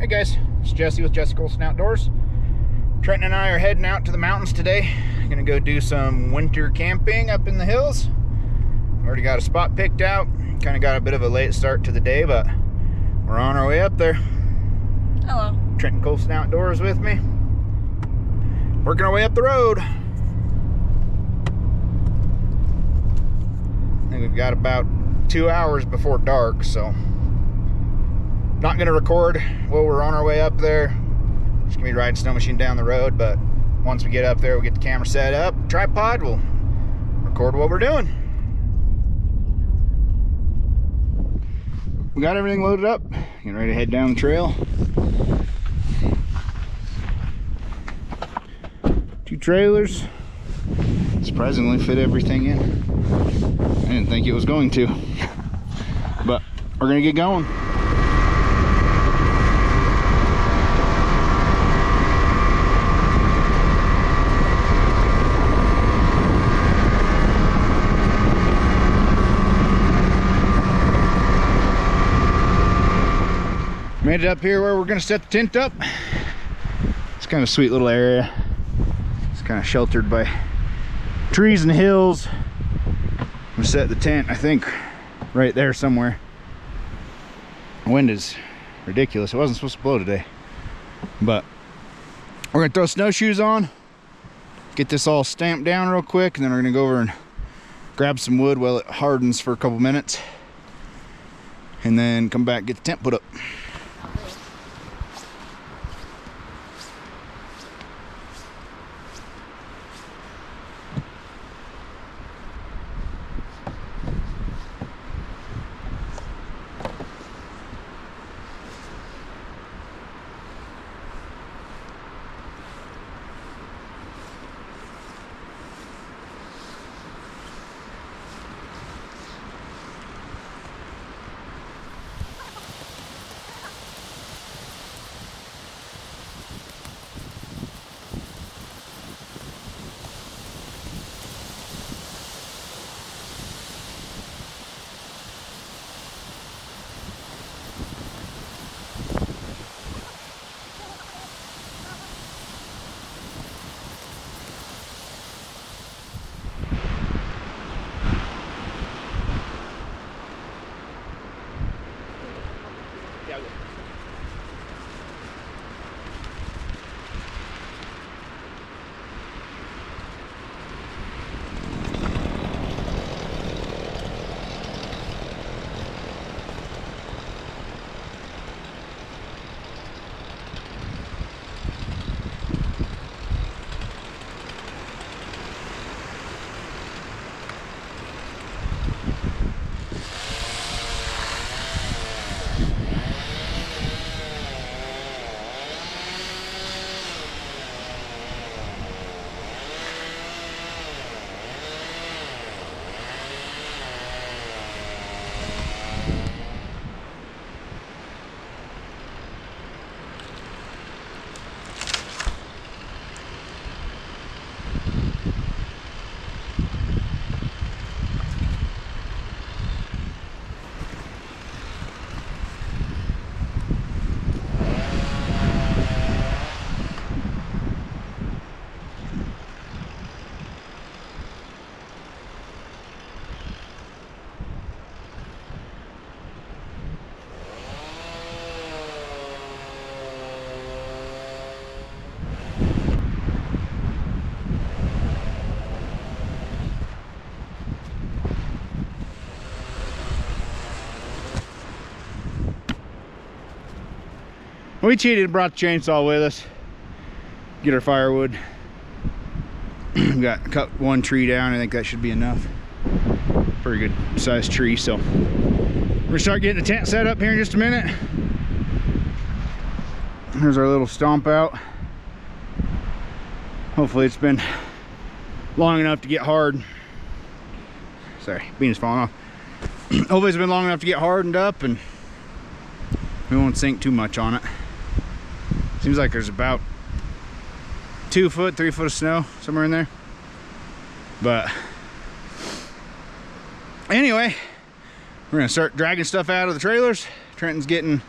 Hey guys, it's Jesse with Jesse Colson Outdoors. Trenton and I are heading out to the mountains today. Gonna go do some winter camping up in the hills. Already got a spot picked out. Kind of got a bit of a late start to the day, but we're on our way up there. Hello. Trenton Colson Outdoors with me. Working our way up the road. I think we've got about 2 hours before dark, so not gonna record while we're on our way up there. Just gonna be riding snow machine down the road, but once we get up there, we'll get the camera set up, tripod, we'll record what we're doing. We got everything loaded up, getting ready to head down the trail. 2 trailers, surprisingly fit everything in. I didn't think it was going to, but we're gonna get going. Made it up here where we're gonna set the tent up. It's kind of a sweet little area. It's kind of sheltered by trees and hills. We set the tent, I think, right there somewhere. The wind is ridiculous. It wasn't supposed to blow today, but we're gonna throw snowshoes on, get this all stamped down real quick, and then we're gonna go over and grab some wood while it hardens for a couple minutes, and then come back and get the tent put up. We cheated and brought the chainsaw with us. Get our firewood. We got cut one tree down. I think that should be enough. Pretty good sized tree. So we're gonna start getting the tent set up here in just a minute. Here's our little stomp out. Hopefully it's been long enough to get hard. Sorry, bean's falling off. Hopefully it's been long enough to get hardened up and we won't sink too much on it. Seems like there's about 2 foot, 3 foot of snow somewhere in there. But anyway, we're gonna start dragging stuff out of the trailers. Trenton's getting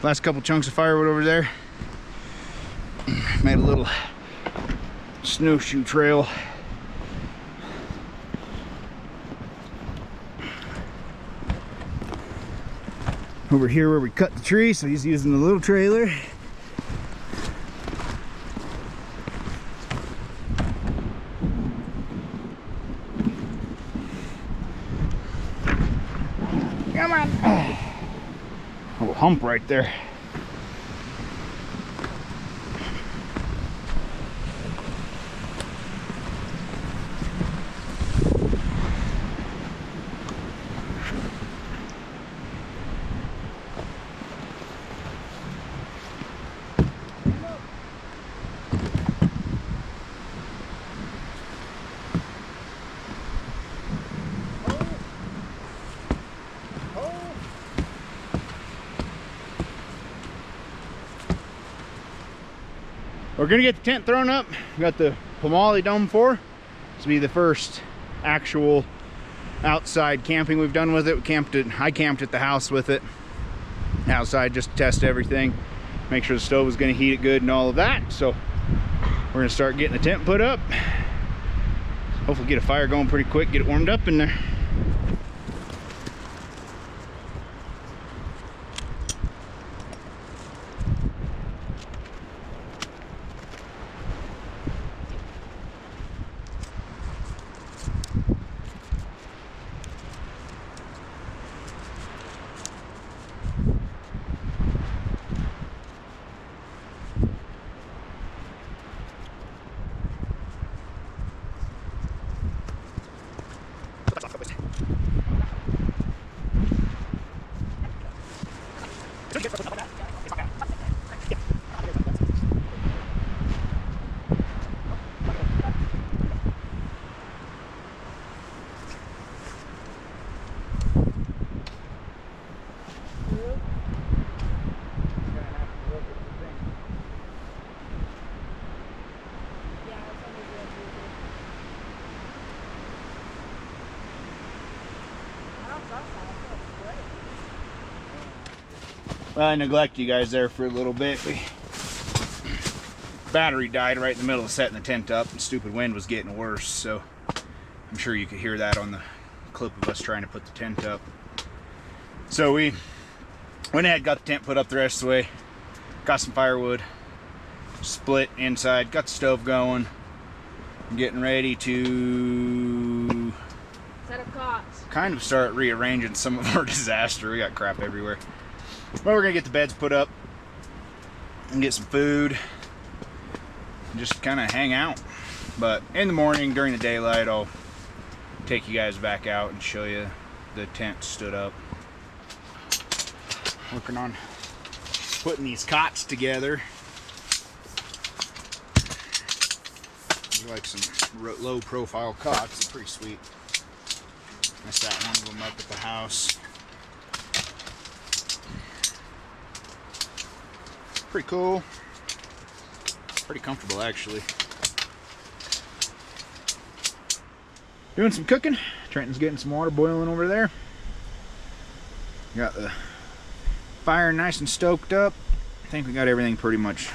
last couple chunks of firewood over there. Made a little snowshoe trail. Over here where we cut the tree, so he's using the little trailer. Come on. A little hump right there. We're gonna get the tent thrown up. We got the Pomoly Dome X4. This will be the first actual outside camping we've done with it. I camped at the house with it. Outside just to test everything. Make sure the stove was gonna heat it good and all of that. So we're gonna start getting the tent put up. Hopefully get a fire going pretty quick, get it warmed up in there. Well, I neglected you guys there for a little bit. Battery died right in the middle of setting the tent up, and stupid wind was getting worse, so I'm sure you could hear that on the clip of us trying to put the tent up. So we went ahead, got the tent put up the rest of the way, got some firewood, split inside, got the stove going. I'm getting ready to set up cots. Kind of start rearranging some of our disaster. We got crap everywhere. Well, we're gonna get the beds put up and get some food and just kind of hang out. But in the morning, during the daylight, I'll take you guys back out and show you the tent stood up. Working on putting these cots together. They're like some low profile cots. They're pretty sweet. I sat one of them up at the house. Pretty cool. Pretty comfortable, actually. Doing some cooking. Trenton's getting some water boiling over there. Got the fire nice and stoked up. I think we got everything pretty much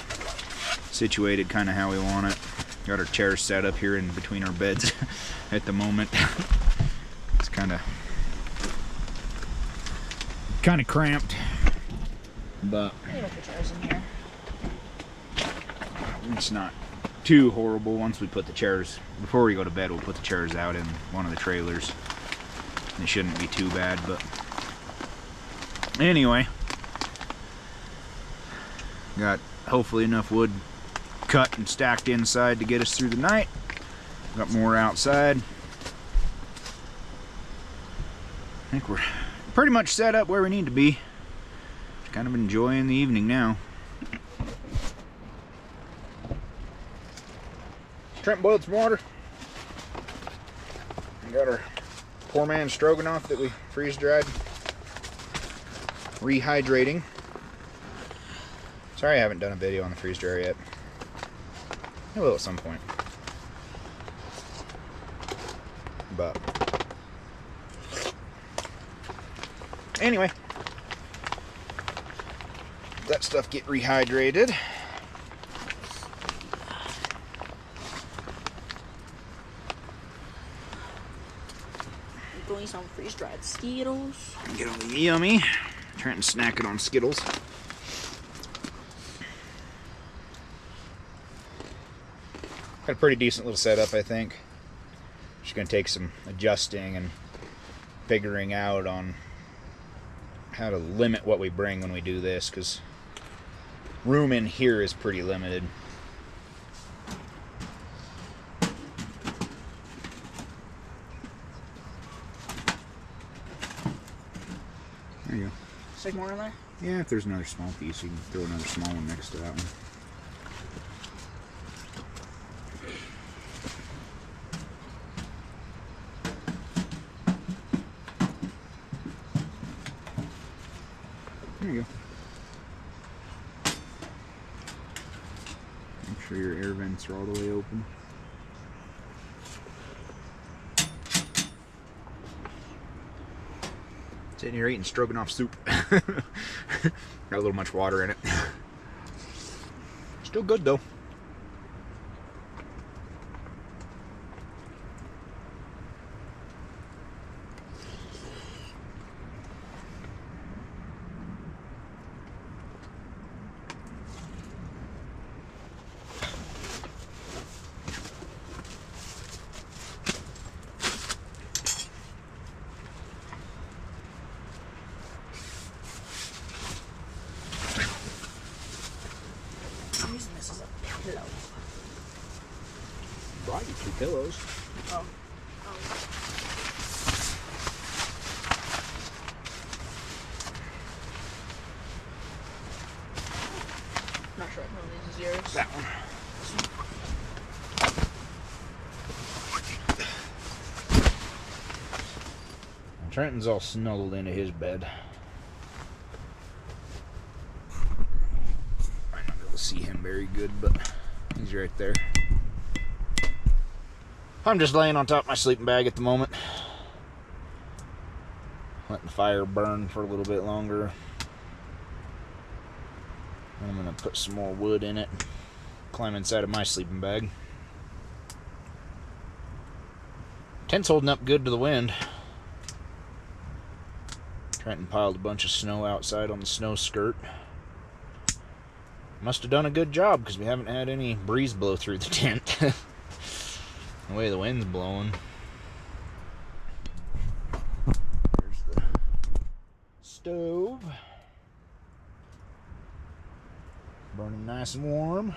situated kind of how we want it. Got our chairs set up here in between our beds at the moment. It's kind of cramped, but it's not too horrible. Once we put the chairs, before we go to bed, we'll put the chairs out in one of the trailers. It shouldn't be too bad, but anyway, got hopefully enough wood cut and stacked inside to get us through the night. Got more outside. I think we're pretty much set up where we need to be. Just kind of enjoying the evening now. Trent boiled some water. We got our poor man stroganoff that we freeze dried. Rehydrating. Sorry I haven't done a video on the freeze dryer yet. I will at some point. But anyway, that stuff get rehydrated. Doing some freeze-dried Skittles. Get all the yummy. Trying to snack it on Skittles. Got a pretty decent little setup, I think. Just gonna take some adjusting and figuring out on how to limit what we bring when we do this, because room in here is pretty limited. There you go. Stick more in there? Yeah, if there's another small piece, you can throw another small one next to that one. There you go. Make sure your air vents are all the way open. Sitting here eating stroganoff soup. Got a little much water in it. Still good though. I'm using this as a pillow. Brought you 2 pillows. Oh. Not sure if one of these is yours. That one. Trenton's all snuggled into his bed. I'm not able to see him very good, but he's right there. I'm just laying on top of my sleeping bag at the moment. Letting the fire burn for a little bit longer. I'm going to put some more wood in it. Climb inside of my sleeping bag. Tent's holding up good to the wind. Trenton piled a bunch of snow outside on the snow skirt. Must have done a good job because we haven't had any breeze blow through the tent. The way the wind's blowing. There's the stove. Burning nice and warm.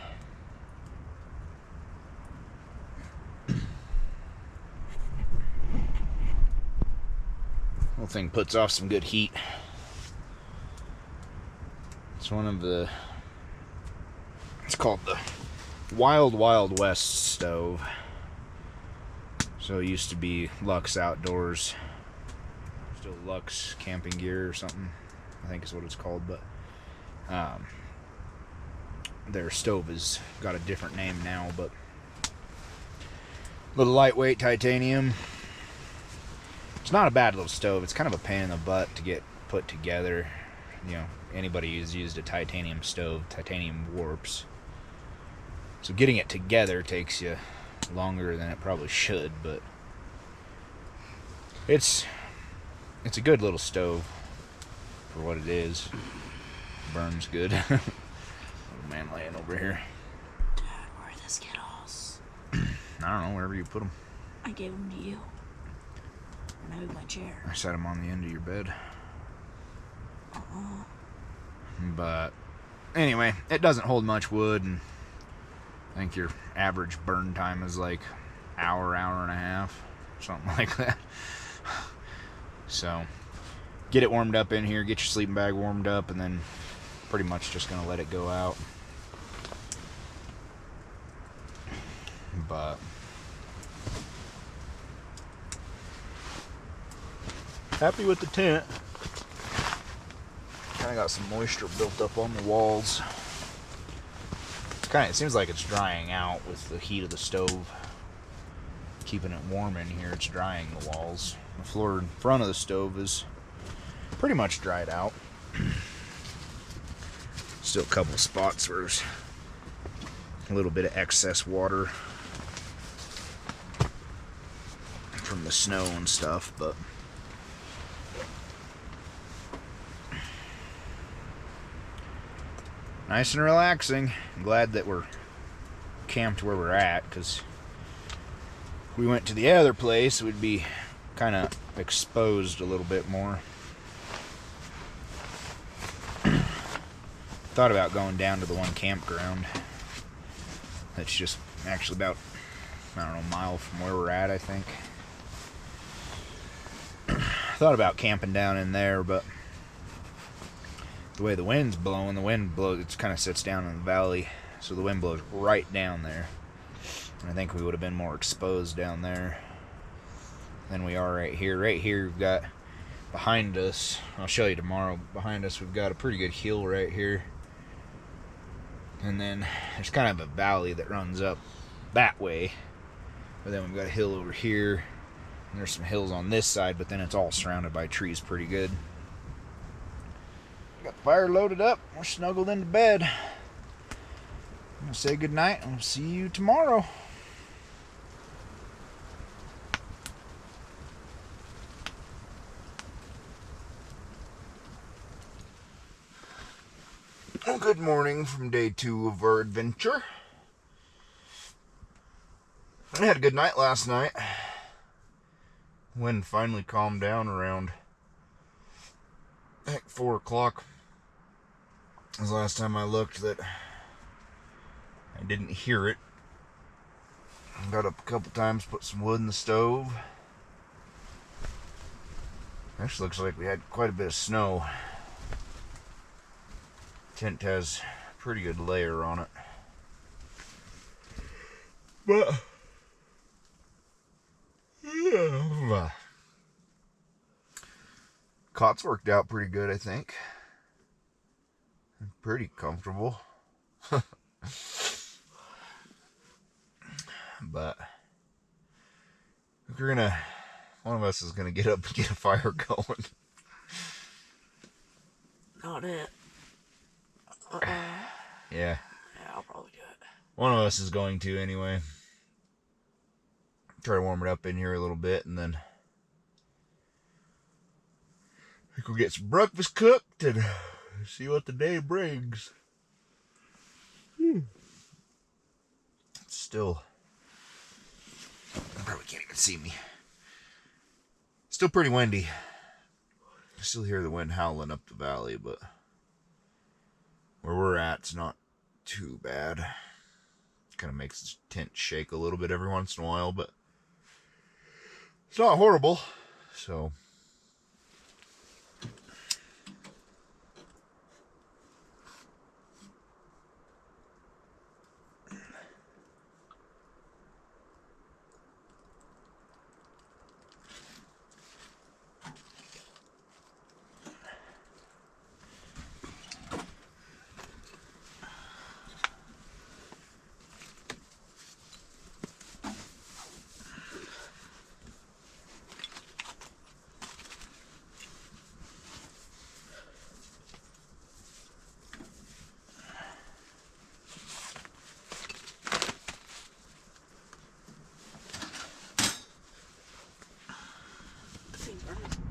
Whole thing puts off some good heat. It's one of the, it's called the Wild Wild West stove. So it used to be Lux Outdoors, still Lux Camping Gear or something, I think is what it's called, but their stove has got a different name now, but little lightweight titanium. It's not a bad little stove. It's kind of a pain in the butt to get put together. You know, anybody who's used a titanium stove, titanium warps. So getting it together takes you longer than it probably should, but it's a good little stove for what it is. Burns good. Little man laying over here. Dad, where are the Skittles? I don't know, wherever you put them. I gave them to you. And I moved my chair. I set them on the end of your bed. But anyway, it doesn't hold much wood, and I think your average burn time is like hour and a half, something like that. So get it warmed up in here, get your sleeping bag warmed up, and then pretty much just gonna let it go out. But happy with the tent. Kind of got some moisture built up on the walls. It seems like it's drying out with the heat of the stove. Keeping it warm in here, it's drying the walls. The floor in front of the stove is pretty much dried out. Still a couple of spots where there's a little bit of excess water from the snow and stuff, but nice and relaxing. I'm glad that we're camped where we're at, because if we went to the other place, we'd be kind of exposed a little bit more. Thought about going down to the one campground that's just actually about, I don't know, a mile from where we're at, I think. Thought about camping down in there, but the way the wind's blowing, the wind blows, it kind of sits down in the valley, so the wind blows right down there. And I think we would have been more exposed down there than we are right here. Right here we've got behind us, I'll show you tomorrow, behind us we've got a pretty good hill right here. And then there's kind of a valley that runs up that way. But then we've got a hill over here. And there's some hills on this side, but then it's all surrounded by trees pretty good. Got the fire loaded up. We're snuggled into bed. I'm going to say goodnight and we'll see you tomorrow. Well, good morning from day 2 of our adventure. I had a good night last night. Wind finally calmed down around 4 o'clock. That was the last time I looked that I didn't hear it. I got up a couple times, put some wood in the stove. Actually looks like we had quite a bit of snow. Tent has a pretty good layer on it. But yeah, cots worked out pretty good, I think. Pretty comfortable. But one of us is gonna get up and get a fire going. Not it. Yeah. Yeah, I'll probably do it. One of us is going to anyway. Try to warm it up in here a little bit, and then I think we'll get some breakfast cooked and see what the day brings. Still, you probably can't even see me. Still pretty windy. I still hear the wind howling up the valley, but where we're at, it's not too bad. Kind of makes the tent shake a little bit every once in a while, but it's not horrible. So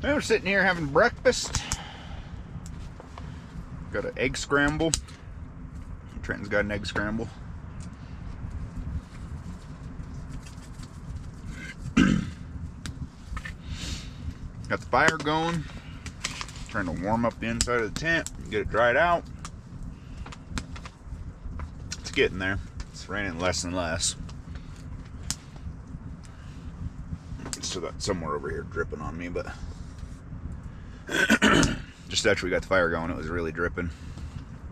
we're sitting here having breakfast. Got an egg scramble. Trenton's got an egg scramble. Got the fire going. Trying to warm up the inside of the tent and get it dried out. It's getting there. It's raining less and less. Still got somewhere over here dripping on me, but just after we got the fire going, it was really dripping.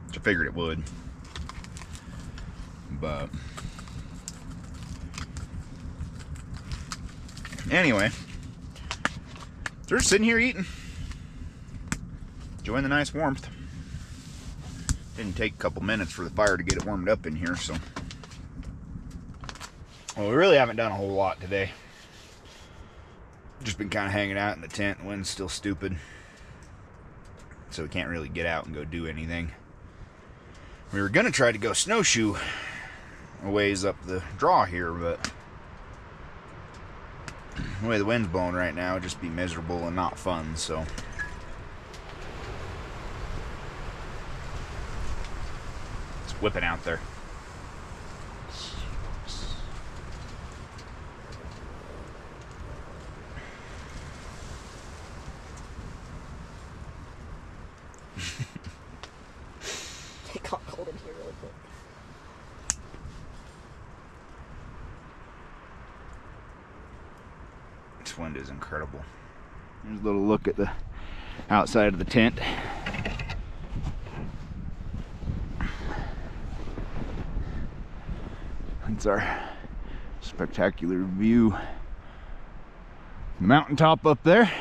Which I figured it would. But anyway, so we're sitting here eating, enjoying the nice warmth. Didn't take a couple minutes for the fire to get it warmed up in here, so. Well, we really haven't done a whole lot today. Just been kind of hanging out in the tent. The wind's still stupid, so we can't really get out and go do anything. We were gonna try to go snowshoe a ways up the draw here, but the way the wind's blowing right now, it'd just be miserable and not fun, so. It's whipping out there. It got cold in here really quick. This wind is incredible. Here's a little look at the outside of the tent. It's our spectacular view. Mountaintop up there.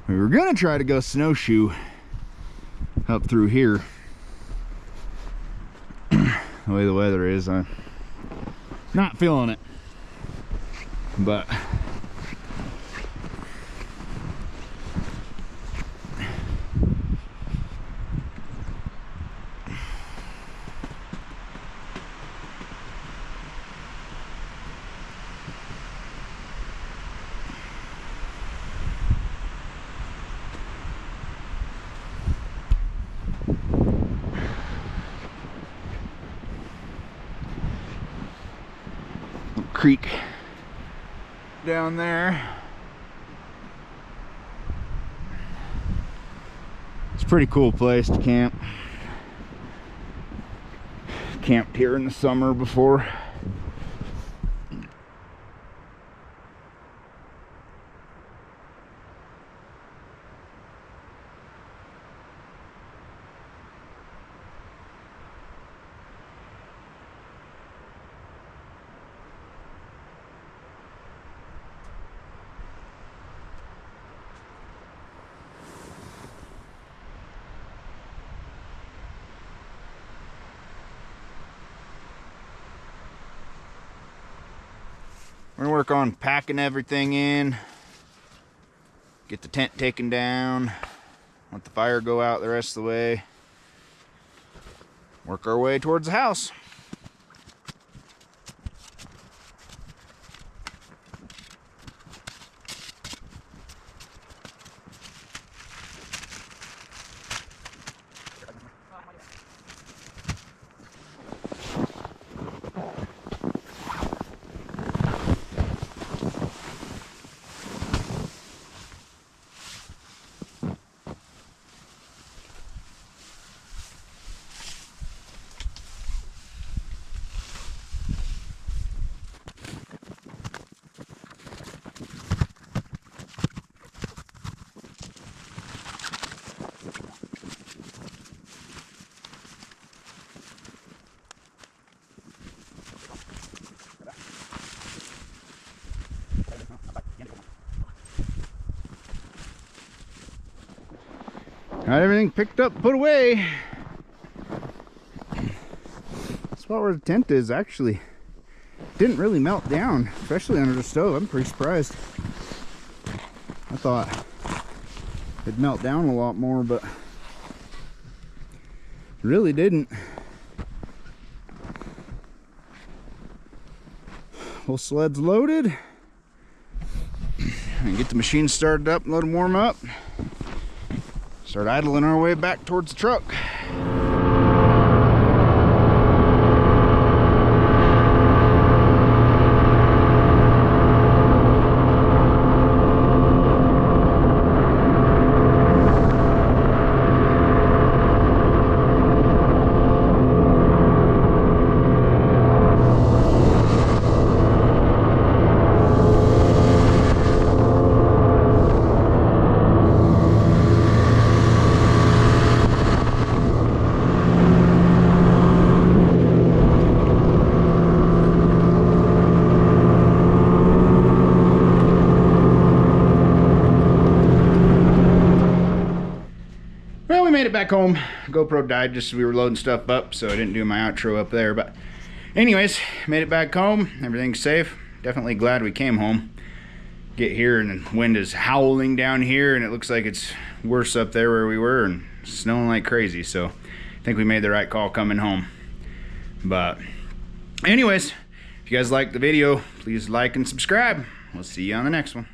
We were gonna try to go snowshoe up through here. The way the weather is, I'm not feeling it, but creek down there. It's a pretty cool place to camp. Camped here in the summer before. We're gonna work on packing everything in, get the tent taken down, let the fire go out the rest of the way, work our way towards the house. Got everything picked up, put away. The spot where the tent is actually didn't really melt down, especially under the stove. I'm pretty surprised. I thought it'd melt down a lot more, but it really didn't. Whole sled's loaded. And get the machine started up and let them warm up. Start idling our way back towards the truck. Made it back home. GoPro died just as we were loading stuff up, so I didn't do my outro up there, but anyways, made it back home. Everything's safe. Definitely glad we came home. get here and the wind is howling down here, and it looks like it's worse up there where we were and snowing like crazy. So I think we made the right call coming home. But anyways, if you guys like the video, please like and subscribe. We'll see you on the next one.